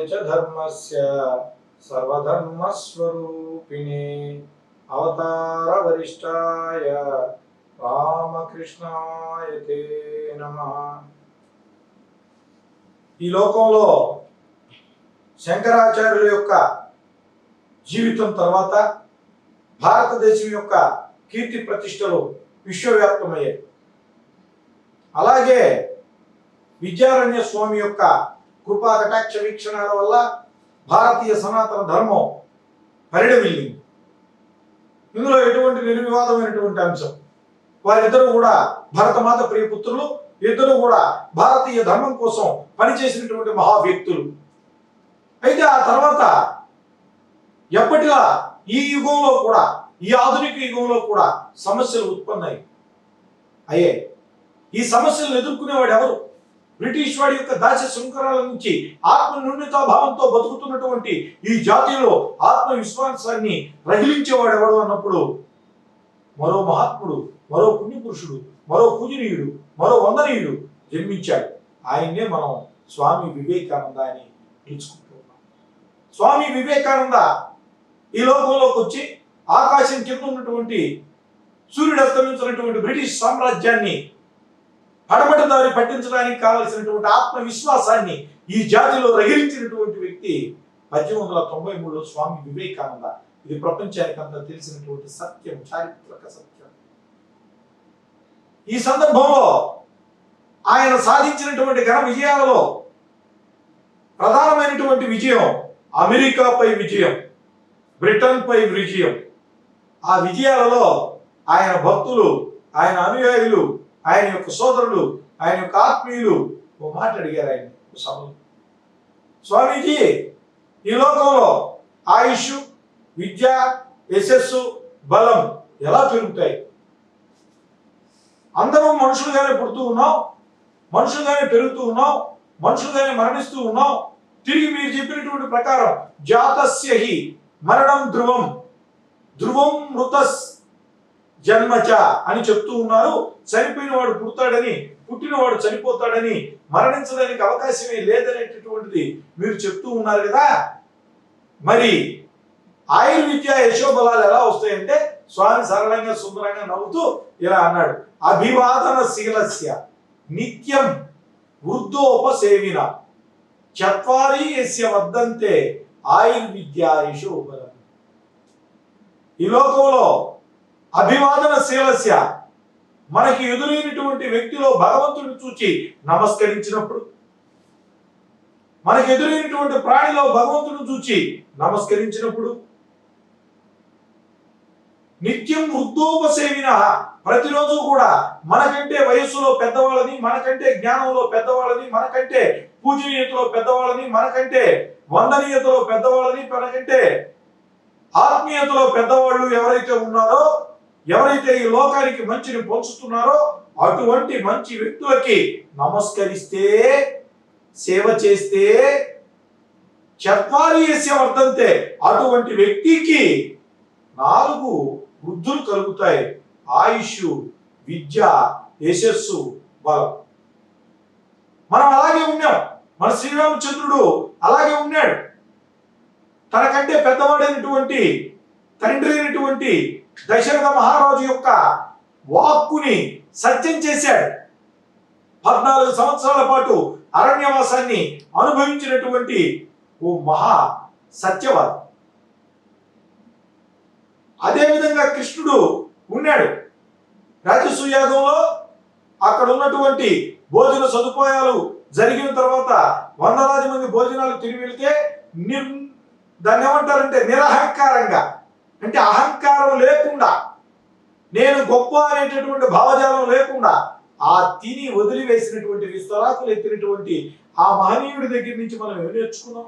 च धर्मस्य सर्वधर्मस्वरूपिणे अवतार वरिष्ठाय రామకృష్ణాయ తే నమః. ఈ లోకంలో శంకరాచార్యుల యొక్క జీవితం తర్వాత భారతదేశం యొక్క కీర్తి ప్రతిష్టలు విశ్వవ్యాప్తమయ్యాయి. అలాగే విద్యారణ్య స్వామి యొక్క కృపా కటాక్ష వీక్షణాల వల్ల భారతీయ సనాతన ధర్మం పరిణమిల్లింది. ఇందులో ఎటువంటి నిర్వివాదమైనటువంటి అంశం. వారిద్దరూ కూడా భరతమాత ప్రియపుత్రులు, ఇద్దరు కూడా భారతీయ ధర్మం కోసం పనిచేసినటువంటి మహా వ్యక్తులు. అయితే ఆ తర్వాత ఎప్పటిలా ఈ యుగంలో కూడా, ఈ ఆధునిక యుగంలో కూడా సమస్యలు ఉత్పన్నయ్యాయి. ఈ సమస్యలను ఎదుర్కొనేవాడు ఎవరు? బ్రిటిష్ వాడి యొక్క దాస్య శృంఖలాల నుంచి ఆత్మ నిర్ణీత భావంతో బతుకుతున్నటువంటి ఈ జాతిలో ఆత్మవిశ్వాసాన్ని రగిలించేవాడు ఎవడు అన్నప్పుడు మరో మహాత్ముడు, మరో పుణ్యపురుషుడు, మరో పూజనీయుడు, మరో వందనీయుడు జన్మించాడు. ఆయన్నే మనం స్వామి వివేకానంద అని పిలుచుకుంటున్నాం. స్వామి వివేకానంద ఈ లోకంలోకి వచ్చి ఆకాశం కింద ఉన్నటువంటి సూర్యుడు అస్తమించినటువంటి బ్రిటిష్ సామ్రాజ్యాన్ని పడమటదారి పట్టించడానికి కావలసినటువంటి ఆత్మవిశ్వాసాన్ని ఈ జాతిలో రగిలించినటువంటి వ్యక్తి 1893లో స్వామి వివేకానంద. ఇది ప్రపంచానికి అంతా తెలిసినటువంటి సత్యం, చారిత్రక సత్యం. ఈ సందర్భంలో ఆయన సాధించినటువంటి ఘన విజయాలలో ప్రధానమైనటువంటి విజయం అమెరికాపై విజయం, బ్రిటన్పై విజయం. ఆ విజయాలలో ఆయన భక్తులు, ఆయన అనుయాయులు, ఆయన యొక్క సోదరులు, ఆయన యొక్క ఆత్మీయులు ఓ మాట అడిగారు ఆయన సభలో. స్వామీజీ, ఈ లోకంలో ఆయుష్, విద్య, యశస్సు, బలం ఎలా పెరుగుతాయి? అందరం మనుషులుగానే పుడుతూ ఉన్నాం, మనుషులుగానే పెరుగుతూ ఉన్నాం, మనుషులుగానే మరణిస్తూ ఉన్నాం. తిరిగి మీరు చెప్పినటువంటి ప్రకారం జాతస్య హి మరణం ధ్రువం, ధ్రువం మృతస్ జన్మచ అని చెప్తూ ఉన్నారు. చనిపోయిన వాడు పుడతాడని, పుట్టినవాడు చనిపోతాడని, మరణించడానికి అవకాశమే లేదనేటటువంటిది మీరు చెప్తూ ఉన్నారు కదా. మరి ఆయుర్విద్య యశోబలాలు ఎలా వస్తాయంటే స్వామి సరళంగా సుందరంగా నవ్వుతూ ఇలా అన్నాడు, అభివాదన శీలస్య నిత్యం వృద్ధోపసేవిన చత్వారి యస్య వద్దంతే ఆయుర్విద్య యశోబలం. ఈ లోకంలో అభివాదన శీలస్య, మనకి ఎదురైనటువంటి వ్యక్తిలో భగవంతుడిని చూచి నమస్కరించినప్పుడు, మనకి ఎదురైనటువంటి ప్రాణిలో భగవంతుడిని చూచి నమస్కరించినప్పుడు, నిత్యం వృద్ధోపసేవిన, ప్రతిరోజు కూడా మనకంటే వయస్సులో పెద్దవాళ్ళని, మనకంటే జ్ఞానంలో పెద్దవాళ్ళని, మనకంటే పూజనీయతలో పెద్దవాళ్ళని, మనకంటే వందనీయతలో పెద్దవాళ్ళని, మనకంటే ఆత్మీయతలో పెద్దవాళ్ళు ఎవరైతే ఉన్నారో, ఎవరైతే ఈ లోకానికి మంచిని పంచుతున్నారో అటువంటి మంచి వ్యక్తులకి నమస్కరిస్తే, సేవ చేస్తే చత్వారియస్య వర్ధంతే, అటువంటి వ్యక్తికి 4 వృద్ధులు కలుగుతాయి: ఆయుష్, విద్య, యశస్సు, బలం. మనం అలాగే ఉన్నాం. మన శ్రీరామచంద్రుడు అలాగే ఉన్నాడు. తనకంటే పెద్దవాడైనటువంటి తండ్రి అయినటువంటి దశరథ మహారాజు యొక్క వాక్కుని సత్యం చేశాడు. 14 సంవత్సరాల పాటు అరణ్యవాసాన్ని అనుభవించినటువంటి ఓ మహా సత్యవాది. అదేవిధంగా కృష్ణుడు ఉన్నాడు. రాజసూయాగంలో అక్కడ ఉన్నటువంటి భోజన సదుపాయాలు జరిగిన తర్వాత వందలాది మంది భోజనాలు తిరిగి వెళితే దాన్ని ఏమంటారంటే నిరహంకారంగా, అంటే అహంకారం లేకుండా, నేను గొప్ప అనేటటువంటి భావజాలం లేకుండా ఆ తిని వదిలివేసినటువంటి విస్తరాకులు ఎత్తినటువంటి ఆ మహనీయుడి దగ్గర నుంచి మనం ఏమి నేర్చుకున్నాం?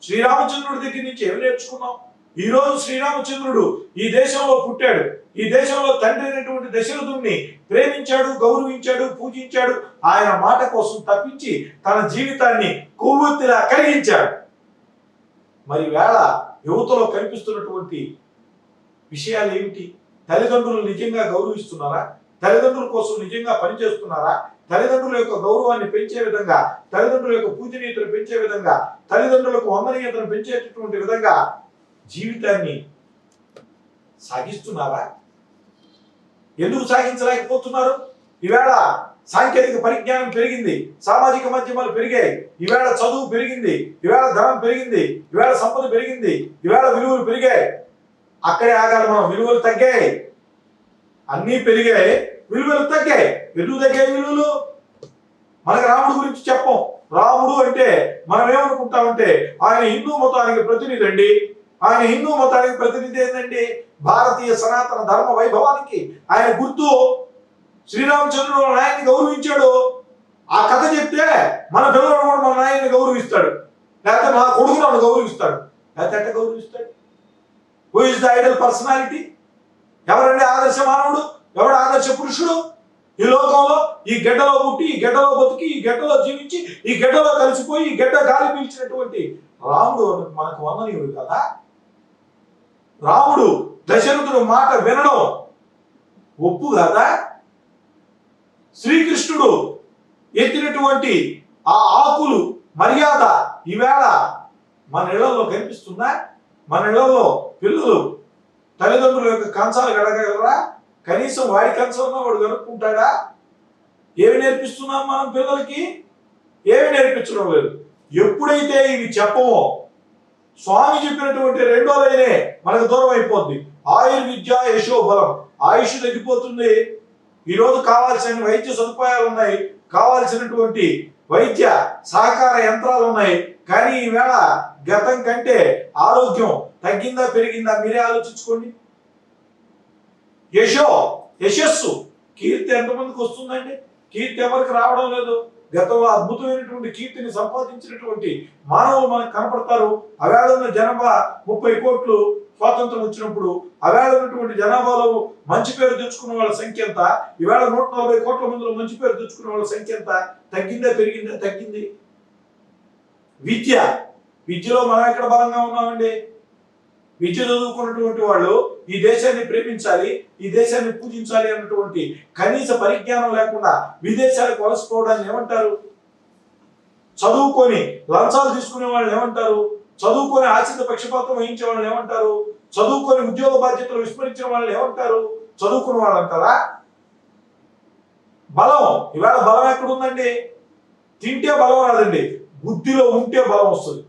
శ్రీరామచంద్రుడి దగ్గర నుంచి ఏమి నేర్చుకున్నాం? ఈ రోజు శ్రీరామచంద్రుడు ఈ దేశంలో పుట్టాడు. ఈ దేశంలో తండ్రి అయినటువంటి దశరథుడిని ప్రేమించాడు, గౌరవించాడు, పూజించాడు. ఆయన మాట కోసం తప్పించి తన జీవితాన్ని కొవ్వొత్తిలా కరిగించాడు. మరి వేళ యువతలో కనిపిస్తున్నటువంటి విషయాలు ఏమిటి? తల్లిదండ్రులు నిజంగా గౌరవిస్తున్నారా? తల్లిదండ్రుల కోసం నిజంగా పనిచేస్తున్నారా? తల్లిదండ్రుల యొక్క గౌరవాన్ని పెంచే విధంగా, తల్లిదండ్రుల యొక్క పూజనీయతను పెంచే విధంగా, తల్లిదండ్రులకు వందనీయతను పెంచేటటువంటి విధంగా జీవితాన్ని సాగిస్తున్నారా? ఎందుకు సాగించలేకపోతున్నారు? ఈవేళ సాంకేతిక పరిజ్ఞానం పెరిగింది, సామాజిక మాధ్యమాలు పెరిగాయి, ఈవేళ చదువు పెరిగింది, ఈవేళ ధనం పెరిగింది, ఈవేళ సంపద పెరిగింది, ఈవేళ విలువలు పెరిగాయి. అక్కడే ఆగాలి మనం. విలువలు తగ్గాయి, అన్నీ పెరిగాయి, విలువలు తగ్గాయి. ఎందుకు తగ్గాయి విలువలు? మనకి రాముడు గురించి చెప్పం. రాముడు అంటే మనం ఏమనుకుంటామంటే ఆయన హిందూ మతానికి ప్రతినిధి అండి. ఆయన హిందూ మతానికి ప్రతినిధి ఏంటండి? భారతీయ సనాతన ధర్మ వైభవానికి ఆయన గుర్తు. శ్రీరామచంద్రుడు మన నాయన్ని గౌరవించాడు. ఆ కథ చెప్తే మన పిల్లలు కూడా మన నాయన్ని గౌరవిస్తాడు, లేకపోతే నా కొడుకు నన్ను గౌరవిస్తాడు. లేకపోతే ఎట్ట గౌరవిస్తాడు? Who is the ideal personality? ఎవరండి ఆదర్శ మానవుడు? ఎవడు ఆదర్శ పురుషుడు? ఈ లోకంలో ఈ గడ్డలో పుట్టి, ఈ గడ్డలో బతికి, ఈ గడ్డలో జీవించి, ఈ గడ్డలో కలిసిపోయి, ఈ గడ్డ గాలి పీల్చినటువంటి రాముడు మనకు వందనీయుడు కదా. రాముడు దశరథుడు మాట వినడం ఒప్పు కదా. శ్రీకృష్ణుడు ఎత్తినటువంటి ఆ ఆకులు మర్యాద ఈవేళ మన ఇళ్లలో కనిపిస్తుందా? మన ఇళ్లలో పిల్లలు తల్లిదండ్రుల యొక్క కంచాలు గడగలరా? కనీసం వాడి కంచంలో వాడు కనుక్కుంటాడా? ఏమి నేర్పిస్తున్నాం మనం పిల్లలకి? ఏమి నేర్పించడం లేదు. ఎప్పుడైతే ఇవి చెప్పమో, స్వామి చెప్పినటువంటి రెండో లైనే మనకు దూరం అయిపోద్ది. ఆయుర్విద్య యశో బలం. ఆయుష్ తగ్గిపోతుంది. ఈరోజు కావాల్సిన వైద్య సదుపాయాలు ఉన్నాయి, కావాల్సినటువంటి వైద్య సహకార యంత్రాలు ఉన్నాయి. కానీ ఈవేళ గతం కంటే ఆరోగ్యం తగ్గిందా పెరిగిందా? మీరే ఆలోచించుకోండి. యశస్సు, కీర్తి ఎంతమందికి వస్తుందండి? కీర్తి ఎవరికి రావడం లేదు. గతంలో అద్భుతమైనటువంటి కీర్తిని సంపాదించినటువంటి మానవులు మనకు కనపడతారు. అవేళ ఉన్న జనాభా 30 కోట్లు స్వాతంత్రం వచ్చినప్పుడు అవేళ ఉన్నటువంటి జనాభాలో మంచి పేరు తెచ్చుకున్న వాళ్ళ సంఖ్య ఎంత? ఈవేళ 140 కోట్ల మందిలో మంచి పేరు తెచ్చుకున్న వాళ్ళ సంఖ్య ఎంత? తగ్గిందా పెరిగిందా? తగ్గింది. విద్యలో మనం ఎక్కడ బలంగా ఉన్నామండి? విద్య చదువుకున్నటువంటి వాళ్ళు ఈ దేశాన్ని ప్రేమించాలి, ఈ దేశాన్ని పూజించాలి అన్నటువంటి కనీస పరిజ్ఞానం లేకుండా విదేశాలకు వలసపోవడాన్ని ఏమంటారు? చదువుకొని లంచాలు తీసుకునే వాళ్ళని ఏమంటారు? చదువుకొని ఆశ్రిత పక్షపాతం వహించే వాళ్ళని ఏమంటారు? చదువుకొని ఉద్యోగ బాధ్యతలు విస్మరించిన వాళ్ళని ఏమంటారు? చదువుకున్న వాళ్ళు అంటారా? బలం, ఇవాళ బలం ఎక్కడుందండి? తింటే బలం రాదండి, బుద్ధిలో ఉంటే బలం వస్తుంది.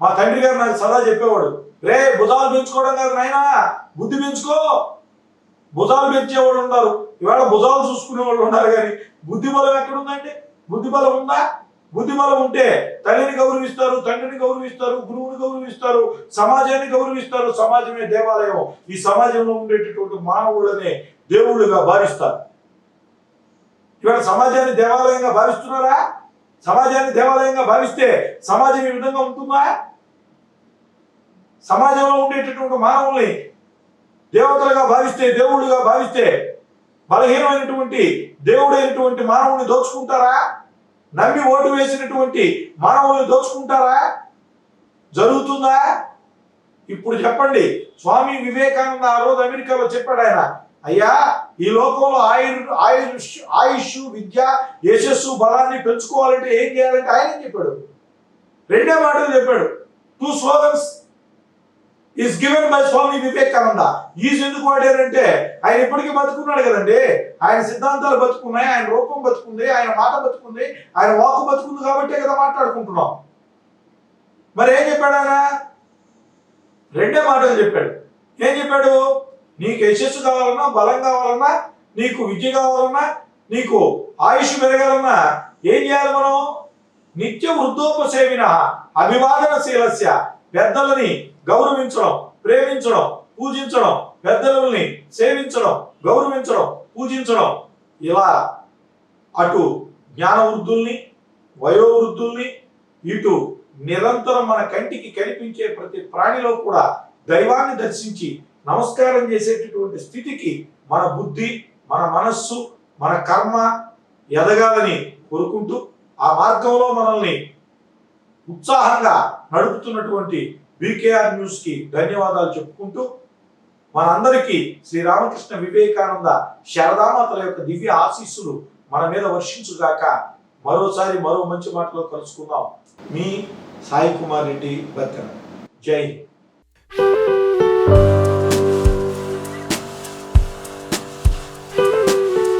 మా తండ్రి గారు నాకు సదా చెప్పేవాడు, రే భుజాలు పెంచుకోవడం కాదు నాయనా, బుద్ధి పెంచుకో. భుజాలు పెంచేవాళ్ళు ఉన్నారు, ఇవాళ భుజాలు చూసుకునే వాళ్ళు ఉన్నారు, కానీ బుద్ధి బలం ఎక్కడుందండి? బుద్ధి బలం ఉందా? బుద్ధి బలం ఉంటే తల్లిని గౌరవిస్తారు, తండ్రిని గౌరవిస్తారు, గురువుని గౌరవిస్తారు, సమాజాన్ని గౌరవిస్తారు. సమాజమే దేవాలయం. ఈ సమాజంలో ఉండేటటువంటి మానవులనే దేవుళ్ళుగా భావిస్తారు. ఇవాళ సమాజాన్ని దేవాలయంగా భావిస్తున్నారా? సమాజాన్ని దేవాలయంగా భావిస్తే సమాజం ఈ విధంగా ఉంటుందా? సమాజంలో ఉండేటటువంటి మానవుల్ని దేవతలుగా భావిస్తే, దేవుళ్ళుగా భావిస్తే బలహీనమైనటువంటి దేవుడైనటువంటి మానవుని దోచుకుంటారా? నమ్మి ఓటు వేసినటువంటి మానవుల్ని దోచుకుంటారా? జరుగుతుందా? ఇప్పుడు చెప్పండి. స్వామి వివేకానంద ఆ రోజు అమెరికాలో చెప్పాడు. ఆయన, అయ్యా ఈ లోకంలో ఆయుష్, విద్య, యశస్సు, బలాన్ని పెంచుకోవాలంటే ఏం చేయాలంటే ఆయన చెప్పాడు. రెండే మాటలు చెప్పాడు. 2 slogans is given by Swami Vivekananda. Is ఎందుకు వాడారంటే ఆయన ఇప్పటికీ బతుకున్నాడు కదండి. ఆయన సిద్ధాంతాలు బతుకున్నాయి, ఆయన రూపం బతుకుంది, ఆయన మాట బతుకుంది, ఆయన వాక్కు బతుకుంది కాబట్టే కదా మాట్లాడుకుంటున్నాం. మరి ఏం చెప్పాడు ఆయన? రెండే మాటలు చెప్పాడు. ఏం చెప్పాడు? నీకు యశస్సు కావాలన్నా, బలం కావాలన్నా, నీకు విద్య కావాలన్నా, నీకు ఆయుష్ పెరగాలన్నా ఏం చేయాలి మనం? నిత్య వృద్ధోపసేవిన అభివాదనశీలస్య. పెద్దలని గౌరవించడం, ప్రేమించడం, పూజించడం, పెద్దలని సేవించడం, గౌరవించడం, పూజించడం. ఇలా అటు జ్ఞాన వృద్ధుల్ని, వయోవృద్ధుల్ని, ఇటు నిరంతరం మన కంటికి కనిపించే ప్రతి ప్రాణిలో కూడా దైవాన్ని దర్శించి నమస్కారం చేసేటటువంటి స్థితికి మన బుద్ధి, మన మనస్సు, మన కర్మ ఎదగాలని కోరుకుంటూ ఆ మార్గంలో మనల్ని ఉత్సాహంగా నడుపుతున్నటువంటి బీకేఆర్ న్యూస్ కి ధన్యవాదాలు చెప్పుకుంటూ మనందరికీ శ్రీరామకృష్ణ వివేకానంద శారదామాతల యొక్క దివ్య ఆశీస్సులు మన మీద వర్షించుగాక. మరోసారి మరో మంచి మాటలో కలుసుకుందాం. మీ సాయి కుమార్ రెడ్డి బత్తెన. జై హింద్.